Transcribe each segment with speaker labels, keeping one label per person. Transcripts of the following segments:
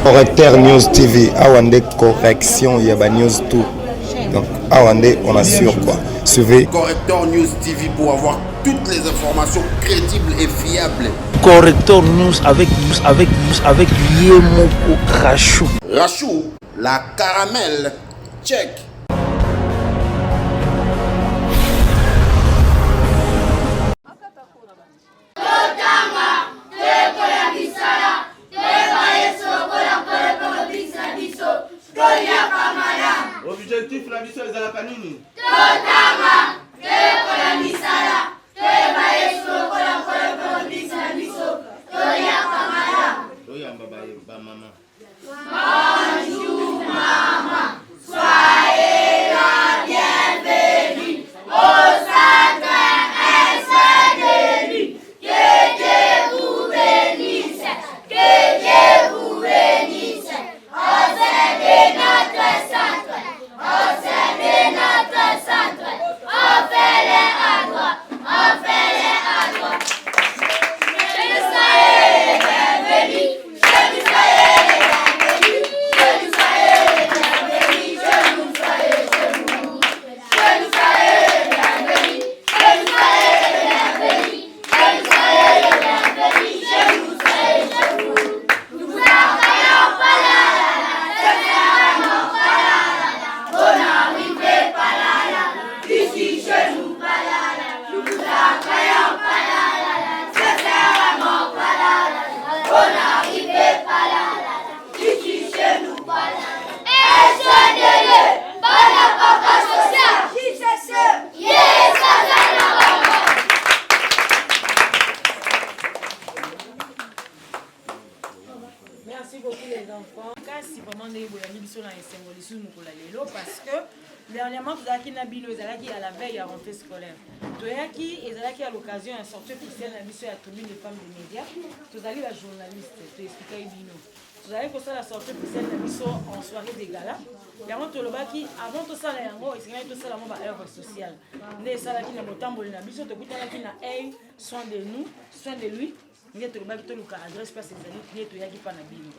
Speaker 1: Correcteur News TV, Awande correction, il y a news tout. Donc, Awande, on assure quoi. Suivez
Speaker 2: Correcteur News TV pour avoir toutes les informations crédibles et fiables.
Speaker 3: Correcteur News avec Yemoko Rachou.
Speaker 2: Rachou, la caramel, check.
Speaker 4: Objectif la mission est à la canine.
Speaker 5: Bonjour maman, soyez la bienvenue au centre SDLU. Que Dieu vous bénisse, que Dieu vous bénisse. Observez notre centre, observez notre centre. On fait les à droite, on fait les à droite. Que soyez les bienvenus, que vous soyez les bienvenus, que vous soyez les bienvenus, que vous soyez chez nous. Que vous soyez les bienvenus, que vous soyez les bienvenus, que vous soyez les bienvenus, que vous soyez chez nous. Nous vous accueillons pas là, c'est vraiment pas là, on n'arrivait pas là, ici chez nous pas là, nous vous accueillons pas là, c'est vraiment pas là, on n'arrivait pas là, ici chez nous pas là. SDLE, pas la banque sociale, yes, ça c'est la banque.
Speaker 6: Merci beaucoup les enfants. Kasi vraiment les boyami biso na esengo lisu mukola lelo parce que dernièrement tozalaki na bino ezalaki à la veille à rentrée scolaire. Toyaki ezalaki à l'occasion ya sortie officielle na biso ya tribune des femmes des médias. Tozali ba journaliste, toexpliquai bino. Tozali kosala la sortie officielle na biso en soirée de gala. Yango tolobaki avant tosala yango esengaki tosala mo ba œuvre sociale. Nde esalaki na motamboli na biso tokutanaki na Hey, soin de nous, soin de lui. Nde tolobaki toluka adresse place ezali nde toyaki pa na bino.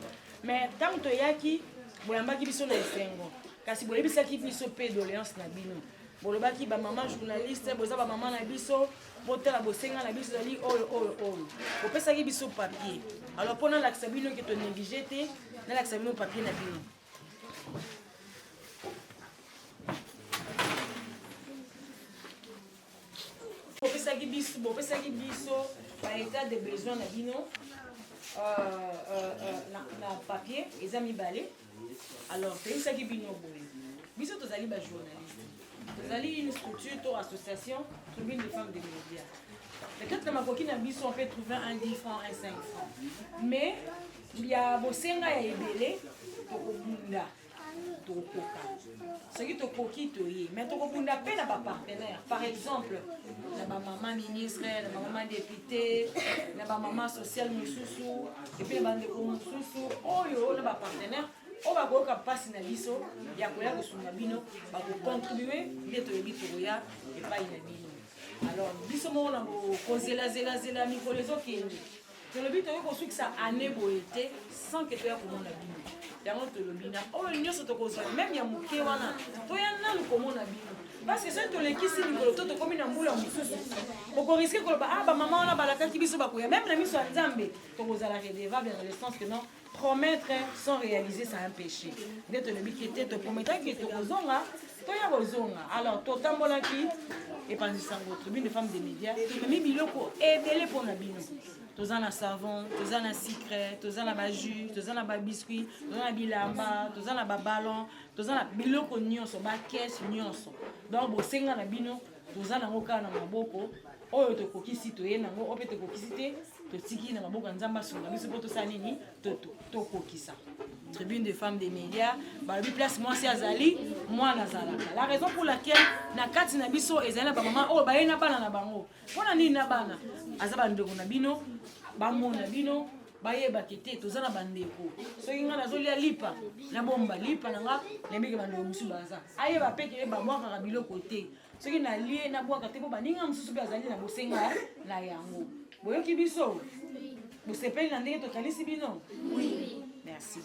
Speaker 6: Mais tant toyaki boyambaki biso na esengo kasi boyebisaki biso pe doléance na bino bolobaki bamama journaliste boza bamama na biso botala bosenga na biso ezali oyo bopesaki biso papier alors mpona nalakisa bino ke tonéglige te nalakisa bino papier na bino bopesaki biso baétat de besoin na bino na papier eza mibale alors toyebisaki bino boye biso tozali bajournaliste tozali une structure to association tribune des femmes des médias peut-être na makoki na biso on peut trouver un 10 francs un 5 francs mais ya bosenga ya ebele tokobunda tokokoka soki tokoki toye mais tokobunda mpe na bapartenaire par exemple na bamama ministre na bamama député na bamama social mosusu epuis na bandeko mosusu oyo na bapartenaire oyo bakoyoka mpasi na biso ya koya kosunga bino bakocontribue nde toyebi tokoya epai na bino alors biso moko na kozelazelazela mikolo ezokende tolobi tokoki kosukisa année boye te sans ke toya komona bino yango tolobi na oyo nyonso tokozwa meme ya moke wana toya nanu komona bino parce que soki tolekisi mikolo to tokomi na mbula mosusu okoriske koloba bamama wana balakaki biso bakoya meme na miso ya nzambe tokozala redevable dans le sens que non promettre sans réaliser c'est un péché nde tolobi ke te toprometaki tokozonga toya kozonga alors totambolaki epanzisango tribune de femmes des médias tomemi biloko ebele mpona bino toza na savon toza na sucre toza na bajus toza na babiscuit toza na bilamba toza na baballon toza na biloko nyonso bakese nyonso donc bosenga na bino toza nango kaka na maboko oyo tokokisi toye nango oyo mpe tokokisi te totiki na maboko ya nzambe asunga biso mpo tosala nini tokokisa tribune des femmes des médias balobi place mwasi azali mwana azalaka la raison pour laquelle na kati na biso ezali na bamama oyo baye na bana na bango mpona nini na bana aza bandeko na bino bamona bino bayebaki te toza na bandeko soki nga nazolia lipa nabomba lipa na nga nayebiki bandeko mosusu baza ayeba peke babwakaka biloko te soki nalie nabwaka te mpo baninga mosusu mpe azali na bosenga na yango boyoki biso bosepeli na ndenge tokanisi bino merci.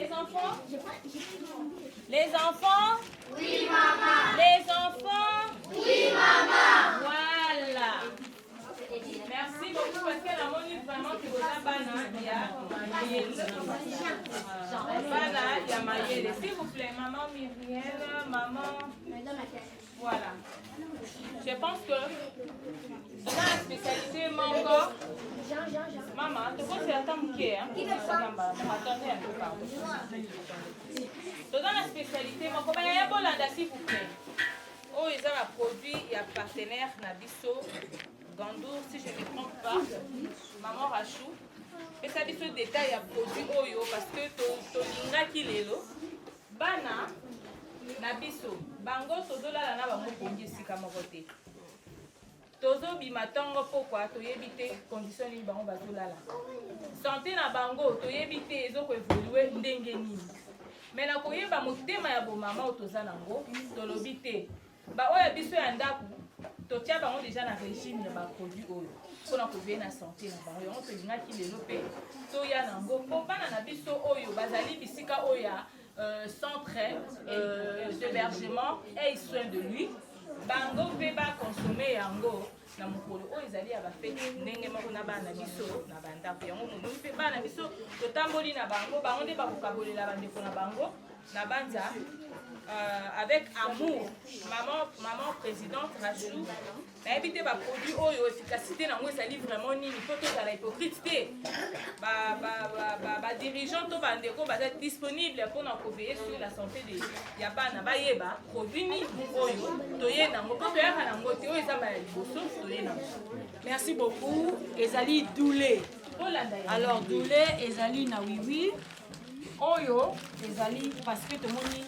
Speaker 6: Les enfants? Les enfants? Oui, maman. Les enfants? Oui, maman. Voilà. Merci beaucoup parce qu'elle a montré vraiment que vous avez il y a Mayele. S'il vous plaît, maman Myriel, maman. Voilà. Je pense que dans la spécialité mango. Maman, tu vois c'est la tamouké, hein? Attendez un peu, pardon. Dans la spécialité mango, il y a un bolanda, s'il vous plaît. Oh, ils ont un produit, il y a partenaire Nabiso, Gandour, si je ne me trompe pas, Maman Rachou. Et ça dit ce détail, il y a produit Oyo parce que Tolinga Kilelo, Bana, Nabiso, Bango, Tozola, Lana, Bango, Pongi, Sikamokote. Tozo bimatongo pourquoi to yebite condition ni bango bazolala santé na bango to yebite ezoko évoluer ndenge nini mais na koyeba motema ya bo mama otoza nango to lobite ba oya biso ya ndaku to tia bango déjà na régime ya ba produit oyo pona ko bien na santé na bango yango to lingaki lelo pe to ya nango po bana na biso oyo bazali bisika oya centre d'hébergement et soin de lui bango pe ba consommer yango na mokolo oyo ezali ya bafete ndenge moko na bana biso na bandako yango mondo pe bana biso totamboli na bango bango nde bakokabolela bandeko na bango na banza avec amour maman présidente Rachou nayebi te baproduit oyo efficacité nango ezali vraiment nini po tozala hypocrite te badirigeant to bandeko baza disponible mpona koveille sur la santé ya bana bayeba produit nini oyo toye nango mpo toyaka nango te oyo eza baya liboso toye nango.
Speaker 7: Merci beaucoup. Ezali Doulé. Alors Doulé ezali na wiwi oyo ezali parce que tout le monde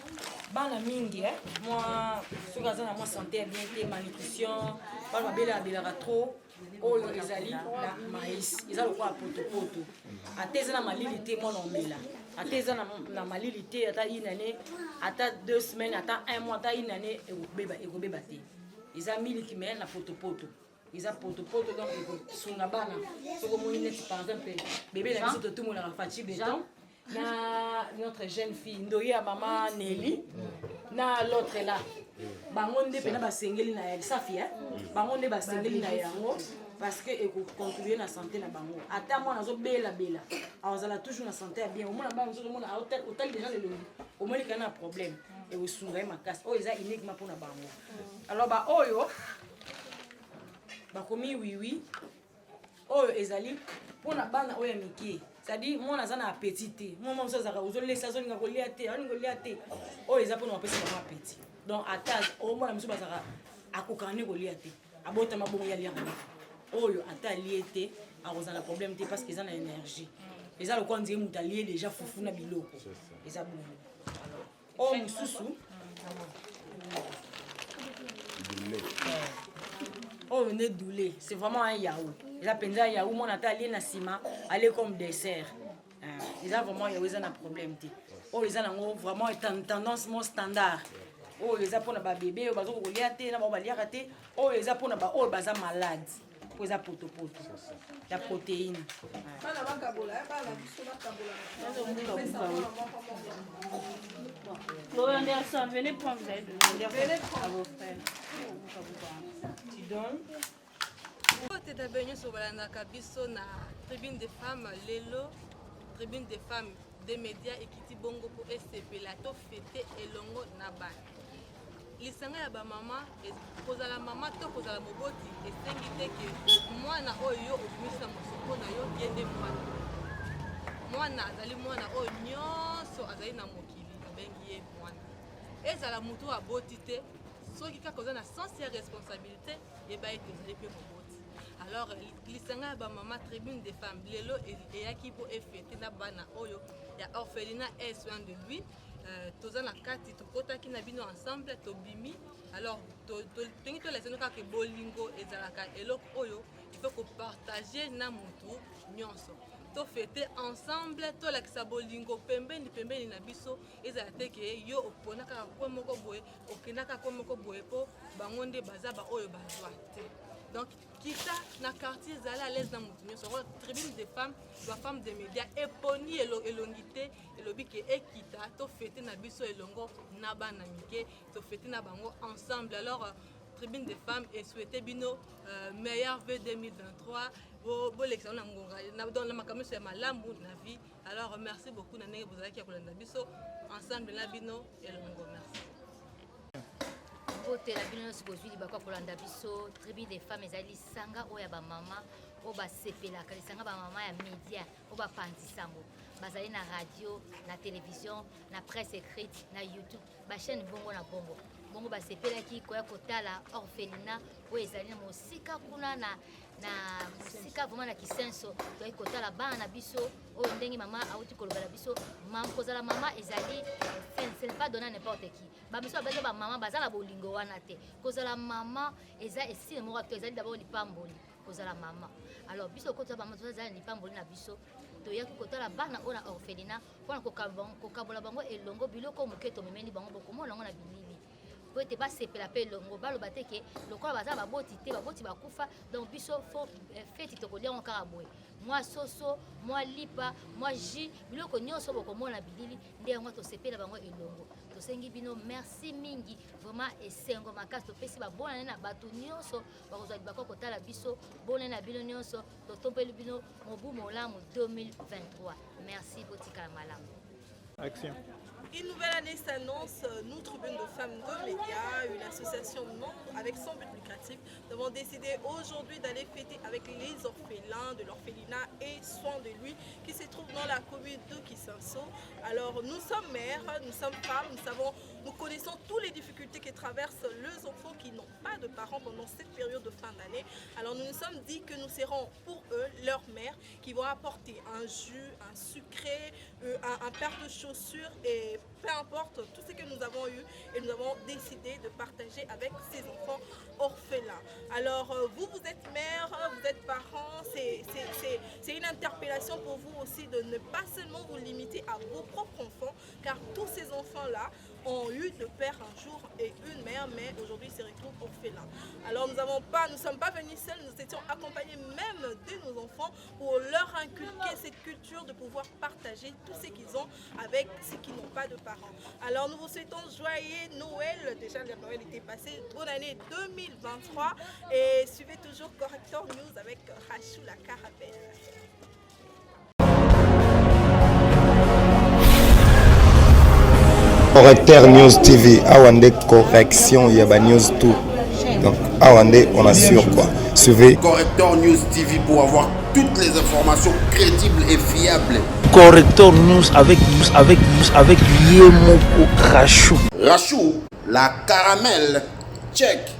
Speaker 7: bana mingi moi soki aza na mwa santé bien te malnutrition bana babelaka trop oyo ezali na maïs eza lokola potopoto ata eza na malili te mwana omela ata eza na malili te ata une année ata 2 semaines ata 1 mois ata une année ekobeba te eza miliki me na potopoto eza potopoto donc ekosunga bana soki omoni neti par exemple bébé na biso totumolaka faci beton na notre jeune fille ndoye ya mama Nelly na l'autre là bango nde pena basengeli na ya safi bango nde basengeli na yango parce que ekocontribuer na santé na bango ata mwana azobela azala toujours na santé ya bien omona bango ozomona otali déjà lelongi omoni kana na problème ekosunga ye makasi oyo eza uniquement mpona bango alors ba oyo bakomi wiwi oyo ezali mpona bana oyo ya mike c'est-à-dire mwana aza na appétit te mwana mosusu azalaka ozolesa azolinga kolia te oyo eza mpona bapesa bango appétit donc ata omwana mosusu bazalaka akokaka nde kolia te abotama bongo ya liaka oyo ata alie te akozala problème te parce que eza na énergie eza lokola ndenge moto alie déjà fufu na biloko eza bongo oyo mosusu oyo on est doulé. C'est vraiment un yaourt. Ils appellent ça yaourt. Mon attaque na sima, aller comme dessert. Ils ont vraiment yaourt, ils ont un problème. Oh, ils ont vraiment une tendance mon standard. Oh, ils ont pour les bébés, ils ont pour les athées, oh, ils ont pour les malades. Ils ont pour la protéine.
Speaker 5: Anderson, venez prendre, vous allez donner à vos frères.
Speaker 7: Tu donnes.
Speaker 8: Na tribune des femmes lelo tribune des femmes des médias ekiti bongo pour SCP la to fêter elongo na ba lisanga ya ba mama kozala mama to kozala moboti esengi te ke mwana oyo obimisa mosoko na yo yende mwana azali mwana oyo nyonso azali na mokili abengi ye mwana ezala mutu aboti te soki kaka oza na sens ya responsabilité eba ete ezali mpe moboti. Alors lisanga ba mama tribune des femmes lelo eyaki po efete na bana oyo ya orphelinat et soin de lui toza na kati tokotaki na bino ensemble tobimi. Alors tongi toleseno kaka bolingo ezalaka eloko oyo il faut partager na mutu nyonso to fêter ensemble to lakisa bolingo pembeni na biso ezala te ke yo oponaka ko moko boye okinaka ko moko boye po bango nde baza ba oyo bazwa te. Donc kita na quartier zala à l'aise na mutu nyonso tribune des femmes ba femmes des médias eponi elongité elobi ke ekita to fêter na biso elongo na bana mike to fêter na bango ensemble. Alors tribune des femmes et souhaiter bino meilleur vœu 2023 bo lection na ngonga na dans la makamuso ya malamu na vie. Alors merci beaucoup na ndenge bozalaki ya kolanda biso ensemble na bino elongo. Merci.
Speaker 9: Côté la bino sibozwi libakwa kolanda biso tribune des femmes ezali sanga oya ba mama o ba sepela kali sanga ba mama ya média o ba pandisango bazali na radio na télévision na presse écrite na YouTube ba chaîne bongo na bongo bongo ba sepela ki koya kotala orphelinat o ezali na mosika kuna na sika vraiment na kisenso to kotala bana biso o ndenge mama auti kolobala biso mam kozala mama ezali c'est pas donner n'importe qui ba biso ba ba mama bazala bolingo wana te kozala mama eza esi mo acteur ezali d'abord lipamboli kozala mama. Alors biso kotala mama kozala lipamboli na biso to ya kotala bana ona orphelinat pona kokabola bango elongo biloko moketo memeni bango bokomona ngo na bilili po ete basepela pe longo baloba te ke lokola baza baboti te baboti bakufa. Donc biso fo feti tokolia ngo kaka boye mwa soso mwa lipa mwa ji biloko nyonso bokomona bilili nde yango tosepela bango elongo. Tosengi bino merci mingi vraiment esengo makasi topesi babonane na bato nyonso bakozwa libakwa kotala biso bonane na bino nyonso totombeli bino mobu molamu 2023. Merci botika malamu.
Speaker 10: Action.
Speaker 8: Une nouvelle année s'annonce. Nous, Tribune de femmes de médias, une association non avec son but lucratif, nous avons décidé aujourd'hui d'aller fêter avec les orphelins de l'orphelinat et soins de lui qui se trouve dans la commune de Kisenso. Alors nous sommes mères, nous sommes femmes, nous connaissons toutes les difficultés que traversent les enfants qui n'ont pas de parents pendant cette période de fin d'année. Alors nous nous sommes dit que nous serons pour eux, leurs mères, qui vont apporter un jus, un sucré, un paire de chaussures et peu importe tout ce que nous avons eu, et nous avons décidé de partager avec ces enfants orphelins. Alors vous êtes mère, vous êtes parents, c'est une interpellation pour vous aussi de ne pas seulement vous limiter à vos propres enfants, car tous ces enfants-là ont eu de père un jour et une mère, mais aujourd'hui ils se retrouvent orphelins. Alors nous ne sommes pas venus seuls, nous étions accompagnés même de nos enfants pour leur inculquer cette culture de pouvoir partager tout ce qu'ils ont avec ceux qui n'ont pas de parents. Alors nous vous souhaitons joyeux Noël, déjà le Noël était passé, bonne année 2023 et suivez toujours Corrector News avec Rachou la Carabelle.
Speaker 1: Corrector News TV, Awande correction, Yaba News tout. Donc Awande, on assure quoi. Suivez
Speaker 2: Corrector News TV pour avoir toutes les informations crédibles et fiables.
Speaker 3: Corrector News avec Yemoko Rachou.
Speaker 2: Rachou, la caramel, check.